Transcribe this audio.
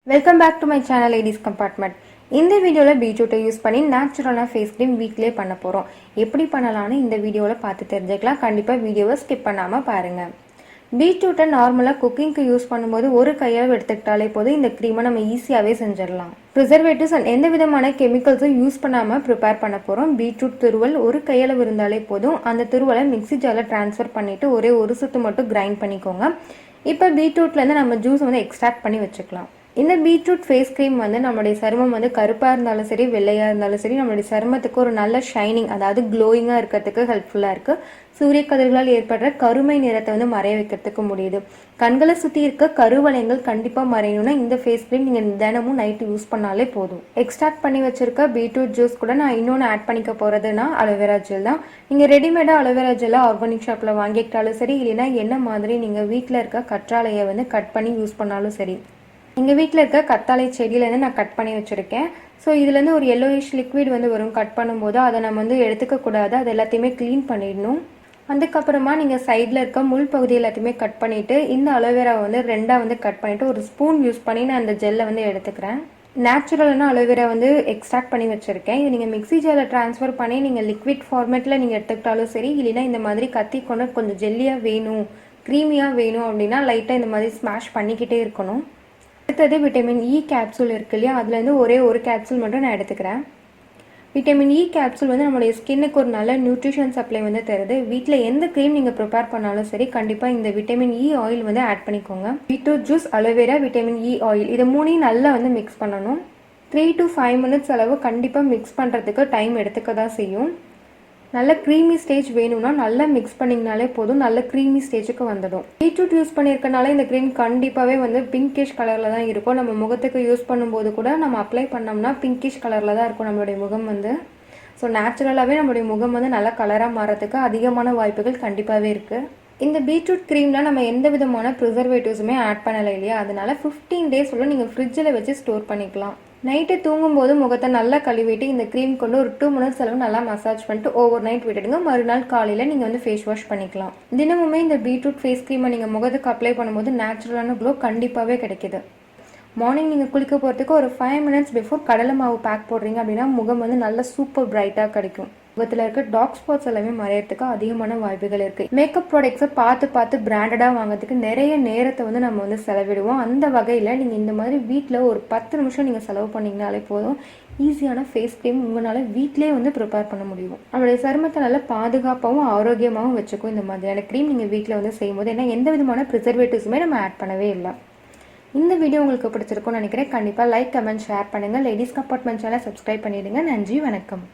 Welcome back to my channel Ladies Compartment. இந்த வீடியோல பீட்ரூட்டை யூஸ் பண்ணி நேச்சுரலான ஃபேஸ் க்ரீம் வீட்லயே பண்ண போறோம். எப்படி பண்ணலாம்னு இந்த வீடியோல பார்த்து தெரிஞ்சுக்கலாம். கண்டிப்பா வீடியோவை ஸ்கிப் பண்ணாம பாருங்க. பீட்ரூட்டை நார்மலா குக்கிங்க்கு யூஸ் பண்ணும்போது ஒரு கையால எடுத்துக்கிட்டாலே போதும் இந்த க்ரீமை நம்ம ஈஸியாவே செஞ்சிடலாம். ப்ரிசர்வேட்டிவ்ஸ் அண்ட் எந்த விதமான கெமிக்கல்ஸும் யூஸ் பண்ணாம ப்ரிப்பேர் பண்ண போறோம். பீட்ரூட் துருவல் ஒரு கையால இருந்தாலே போதும். அந்த துருவலை மிக்ஸி ஜார்ல ட்ரான்ஸ்ஃபர் பண்ணிட்டு ஒரே ஒரு சுத்து மட்டும் கிரைண்ட் பண்ணிக்கோங்க. இப்போ பீட்ரூட்ல இருந்து நம்ம ஜூஸ் வந்து எக்ஸ்ட்ராக்ட் பண்ணி வச்சுக்கலாம். இந்த பீட்ரூட் ஃபேஸ் க்ரீம் வந்து நம்மளுடைய சருமம் வந்து கருப்பாக இருந்தாலும் சரி வெள்ளையாக இருந்தாலும் சரி நம்மளுடைய சருமத்துக்கு ஒரு நல்ல ஷைனிங் அதாவது க்ளோயிங்காக இருக்கிறதுக்கு ஹெல்ப்ஃபுல்லாக இருக்குது. சூரிய கதிர்களால் ஏற்படுற கருமை நிறத்தை வந்து மறைய வைக்கிறதுக்கு முடியுது. கண்களை சுற்றி இருக்க கருவளையங்கள் கண்டிப்பாக மறையணும்னா இந்த ஃபேஸ் க்ரீம் நீங்கள் தினமும் நைட்டு யூஸ் பண்ணாலே போதும். எக்ஸ்ட்ராக்ட் பண்ணி வச்சிருக்க பீட்ரூட் ஜூஸ் கூட நான் இன்னொன்று ஆட் பண்ணிக்க போகிறதுனா அலோவேரா ஜெல் தான். நீங்கள் ரெடிமேடாக அலோவேரா ஜெல்லாக ஆர்கானிக் ஷாப்பில் வாங்கிக்கிட்டாலும் சரி, இல்லைன்னா என்ன மாதிரி நீங்கள் வீட்டில் இருக்க கற்றாழையை வந்து கட் பண்ணி யூஸ் பண்ணாலும் சரி. எங்கள் வீட்டில் இருக்க கத்தாழை செடியிலேருந்து நான் கட் பண்ணி வச்சுருக்கேன். ஸோ இதுலேருந்து ஒரு yellowish லிக்விட் வந்து வரும். கட் பண்ணும்போது அதை நம்ம வந்து எடுத்துக்கக்கூடாது, அது எல்லாத்தையுமே க்ளீன் பண்ணிடணும். அதுக்கப்புறமா நீங்கள் சைடில் இருக்க முள் பகுதி எல்லாத்தையுமே கட் பண்ணிவிட்டு இந்த அலோவேராவை வந்து ரெண்டாக வந்து கட் பண்ணிவிட்டு ஒரு ஸ்பூன் யூஸ் பண்ணி நான் அந்த ஜெல்லை வந்து எடுத்துக்கிறேன். நேச்சுரலான அலோவேரா வந்து எக்ஸ்ட்ராக்ட் பண்ணி வச்சுருக்கேன். இது நீங்கள் மிக்ஸி ஜாரில் ட்ரான்ஸ்ஃபர் பண்ணி நீங்கள் லிக்விட் ஃபார்மேட்டில் நீங்கள் எடுத்துக்கிட்டாலும் சரி, இல்லைன்னா இந்த மாதிரி கத்தி கொண்டு கொஞ்சம் ஜெல்லியாக வேணும், க்ரீமியாக வேணும் அப்படின்னா லைட்டாக இந்த மாதிரி ஸ்மாஷ் பண்ணிக்கிட்டே இருக்கணும். அடுத்தது விட்டமின் இ கேப்சூல் இருக்கு இல்லையா, அதுலேருந்து ஒரே ஒரு கேப்சூல் மட்டும் நான் எடுத்துக்கிறேன். விட்டமின் இ கேப்சூல் வந்து நம்மளுடைய ஸ்கின்னுக்கு ஒரு நல்ல நியூட்ரிஷன் சப்ளை வந்து தருது. வீட்டில் எந்த க்ரீம் நீங்கள் ப்ரிப்பேர் பண்ணாலும் சரி, கண்டிப்பாக இந்த விட்டமின் இ ஆயில் வந்து ஆட் பண்ணிக்கோங்க. Beetroot juice, aloe vera, vitamin E oil இது மூணையும் நல்லா வந்து மிக்ஸ் பண்ணணும். 3 to 5 minutes அளவு கண்டிப்பாக மிக்ஸ் பண்ணுறதுக்கு டைம் எடுத்துக்க தான் செய்யும். நல்ல க்ரீமி ஸ்டேஜ் வேணும்னா நல்லா மிக்ஸ் பண்ணிங்கனாலே போதும், நல்ல க்ரீமி ஸ்டேஜுக்கு வந்துடும். பீட்ரூட் யூஸ் பண்ணியிருக்கனால இந்த க்ரீம் கண்டிப்பாகவே வந்து பிங்கிஷ் கலரில் தான் இருக்கும். நம்ம முகத்துக்கு யூஸ் பண்ணும்போது கூட நம்ம அப்ளை பண்ணோம்னா பிங்கிஷ் கலரில் தான் இருக்கும் நம்மளுடைய முகம் வந்து. ஸோ நேச்சுரலாகவே நம்மளுடைய முகம் வந்து நல்லா கலராக மாறதுக்கு அதிகமான வாய்ப்புகள் கண்டிப்பாகவே இருக்குது. இந்த பீட்ரூட் க்ரீமில் நம்ம எந்த விதமான ப்ரிசர்வேட்டிவ்ஸுமே ஆட் பண்ணலை இல்லையா, அதனால 15 days உள்ள நீங்கள் ஃப்ரிட்ஜில் வச்சு ஸ்டோர் பண்ணிக்கலாம். நைட்டு தூங்கும்போது முகத்தை நல்லா கழுவிட்டு இந்த க்ரீம் கொண்டு ஒரு 2 minutes அளவு நல்லா மசாஜ் பண்ணிட்டு ஓவர் நைட் விட்டுடுங்க. மறுநாள் காலையில் நீங்கள் வந்து ஃபேஸ் வாஷ் பண்ணிக்கலாம். தினமுமே இந்த பீட்ரூட் ஃபேஸ் க்ரீமை நீங்கள் முகத்துக்கு அப்ளை பண்ணும்போது நேச்சுரலான க்ளோ கண்டிப்பாகவே கிடைக்கிது. மார்னிங் நீங்கள் குளிக்க போகிறதுக்கு ஒரு 5 minutes பிஃபோர் கடலை மாவு பேக் போடுறீங்க அப்படின்னா முகம் வந்து நல்ல சூப்பர் பிரைட்டாக கிடைக்கும். முகத்தில் இருக்க டார்க் ஸ்பாட்ஸ் எல்லாமே மறையறதுக்கு அதிகமான வாய்ப்புகள் இருக்குது. மேக்கப் ப்ராடக்ட்ஸை பார்த்து பிராண்டடாக வாங்கிறதுக்கு நிறைய நேரத்தை வந்து நம்ம வந்து செலவிடுவோம். அந்த வகையில் நீங்கள் இந்த மாதிரி வீட்டில் ஒரு 10 நிமிஷம் நீங்கள் செலவு பண்ணிங்கனாலே போதும், ஈஸியான ஃபேஸ் க்ரீம் உங்களால் வீட்டிலே வந்து ப்ரிப்பேர் பண்ண முடியும். நம்மளுடைய சருமத்தை நல்லா பாதுகாப்பாகவும் ஆரோக்கியமாகவும் வச்சுக்கும் இந்த மாதிரியான க்ரீம் நீங்கள் வீட்டில் வந்து செய்யும்போது. ஏன்னா எந்த விதமான ப்ரிசர்வேட்டிவ்ஸுமே நம்ம ஆட் பண்ணவே இல்லை. இந்த வீடியோ உங்களுக்கு பிடிச்சிருக்கும்னு நினைக்கிறேன். கண்டிப்பாக லைக், கமெண்ட், ஷேர் பண்ணுங்கள். லேடிஸ் கம்பார்ட்மெண்ட் சேனலை சப்ஸ்கிரைப் பண்ணிடுங்க. நன்றி, வணக்கம்.